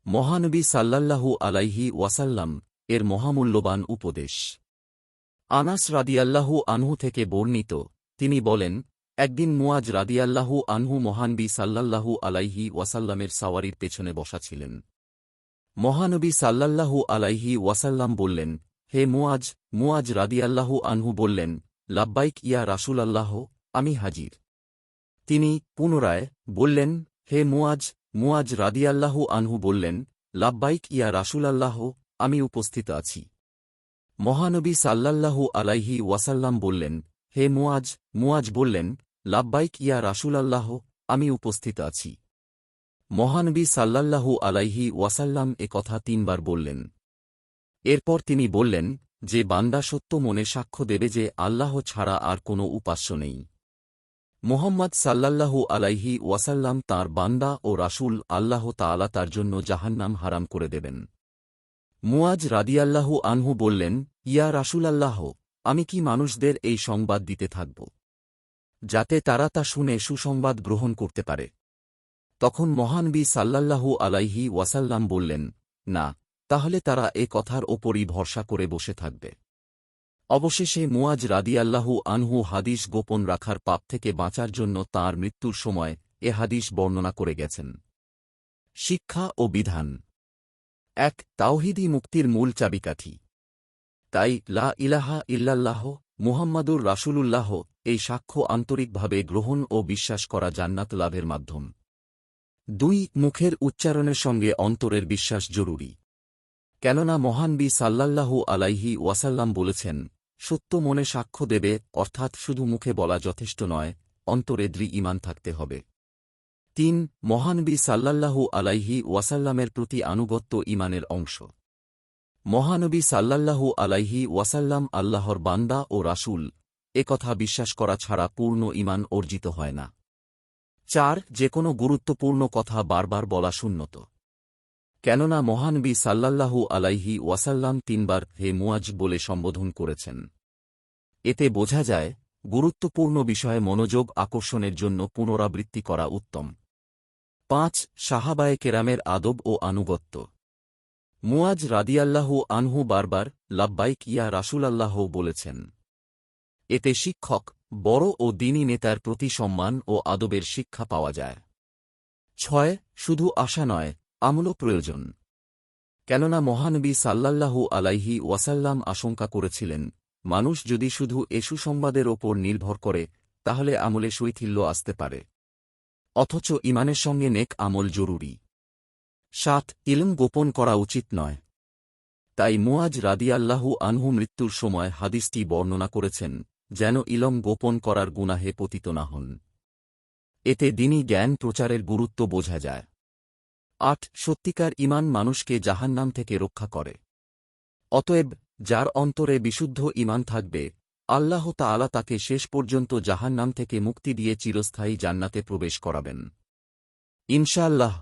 মহানবী সাল্লাল্লাহু আলাইহি ওয়াসাল্লাম এর মহামূল্যবান উপদেশ। আনাস রাদিয়াল্লাহু আনহু থেকে বর্ণিত, তিনি বলেন, একদিন মুয়াজ রাদিয়াল্লাহু আনহু মহানবী সাল্লাল্লাহু আলাইহি ওয়াসাল্লামের সাওয়ারির পেছনে বসা ছিলেন। মহানবী সাল্লাল্লাহু আলাইহি ওয়াসাল্লাম বললেন, হে মুয়াজ। মুয়াজ রাদিয়াল্লাহু আনহু বললেন, লাব্বাইক ইয়া রাসূলাল্লাহ, আমি হাজির। তিনি পুনরায় বললেন, হে মুয়াজ। মুয়াজ রাদিয়াল্লাহু আনহু বললেন, লাব্বাইক ইয়া রাসূলাল্লাহ, আমি উপস্থিত আছি। মহানবী সাল্লাল্লাহু আলাইহি ওয়াসাল্লাম বললেন, হে মুয়াজ। মুয়াজ বললেন, লাব্বাইক ইয়া রাসূলাল্লাহ, আমি উপস্থিত আছি। মহানবী সাল্লাল্লাহু আলাইহি ওয়াসাল্লাম এ কথা 3 বার বললেন। এরপর তিনি বললেন, যে বান্দা সত্য মনে সাক্ষ্য দেবে যে আল্লাহ ছাড়া আর কোনো উপাস্য নেই। মুহাম্মদ সাল্লাল্লাহু আলাইহি ওয়াসাল্লাম তাঁর বান্দা ও রাসূল, আল্লাহ তাআলা তার জন্য জাহান্নাম হারাম করে দেবেন। মুয়াজ রাদিয়াল্লাহু আনহু বললেন, ইয়া রাসূলাল্লাহ, আমি কি মানুষদের এই সংবাদ দিতে থাকব, যাতে তারা তা শুনে সুসংবাদ গ্রহণ করতে পারে? তখন মহানবী সাল্লাল্লাহু আলাইহি ওয়াসাল্লাম বললেন, না, তাহলে তারা এ কথার ওপরই ভরসা করে বসে থাকবে। অবশেষে মুয়াজ রাদিয়াল্লাহু আনহু হাদিস গোপন রাখার পাপ থেকে বাঁচার জন্য তাঁর মৃত্যুর সময় এ হাদিস বর্ণনা করে গেছেন। শিক্ষা ও বিধান। 1. তাওহীদই মুক্তির মূল চাবিকাঠি। তাই লা ইলাহা ইল্লাল্লাহ মুহাম্মাদুর রাসূলুল্লাহ এই সাক্ষ্য আন্তরিকভাবে গ্রহণ ও বিশ্বাস করা জান্নাত লাভের মাধ্যম। 2. মুখের উচ্চারণের সঙ্গে অন্তরের বিশ্বাস জরুরি। কেননা মহানবী সাল্লাল্লাহু আলাইহি ওয়াসাল্লাম বলেছেন, সত্য মনে সাক্ষ্য দেবে, অর্থাৎ শুধু মুখে বলা যথেষ্ট নয়, অন্তরে দৃঢ় ঈমান থাকতে হবে। 3. মহানবী সাল্লাল্লাহু আলাইহি ওয়াসাল্লামের প্রতি আনুগত্য ঈমানের অংশ। মহানবী সাল্লাল্লাহু আলাইহি ওয়াসাল্লাম আল্লাহর বান্দা ও রাসূল, এ কথা বিশ্বাস করা ছাড়া পূর্ণ ঈমান অর্জিত হয় না। 4. যে কোনো গুরুত্বপূর্ণ কথা বারবার বলা সুন্নত। কেননা মহানবী সাল্লাল্লাহু আলাইহি ওয়াসাল্লাম 3 বার হে মুয়াজ বলে সম্বোধন করেছেন। এতে বোঝা যায়, গুরুত্বপূর্ণ বিষয়ে মনোযোগ আকর্ষণের জন্য পুনরাবৃত্তি করা উত্তম। 5. সাহাবায়ে কেরামের আদব ও আনুগত্য। মুয়াজ রাদিয়াল্লাহু আনহু বারবার লাব্বাইক ইয়া রাসূলাল্লাহ বলেছেন। এতে শিক্ষক, বড় ও দ্বীনী নেতার প্রতি সম্মান ও আদবের শিক্ষা পাওয়া যায়। 6. শুধু আশা নয়, আমলও প্রয়োজন। কেননা মহানবী সাল্লাল্লাহু আলাইহি ওয়াসাল্লাম আশঙ্কা করেছিলেন, মানুষ যদি শুধু এ সুসংবাদের ওপর নির্ভর করে, তাহলে আমলে শৈথিল্য আসতে পারে। অথচ ঈমানের সঙ্গে নেক আমল জরুরি। 7. ইলম গোপন করা উচিত নয়। তাই মুয়াজ রাদিয়াল্লাহু আনহু মৃত্যুর সময় হাদিসটি বর্ণনা করেছেন, যেন ইলম গোপন করার গুনাহে পতিত না হন। এতে দ্বীনী জ্ঞান প্রচারের গুরুত্ব বোঝা যায়। 8. সত্যিকার ঈমান মানুষকে জাহান্নাম থেকে রক্ষা করে। অতএব যার অন্তরে বিশুদ্ধ ঈমান থাকবে, আল্লাহ তাআলা তাকে শেষ পর্যন্ত জাহান্নাম থেকে মুক্তি দিয়ে চিরস্থায়ী জান্নাতে প্রবেশ করাবেন ইনশাআল্লাহ।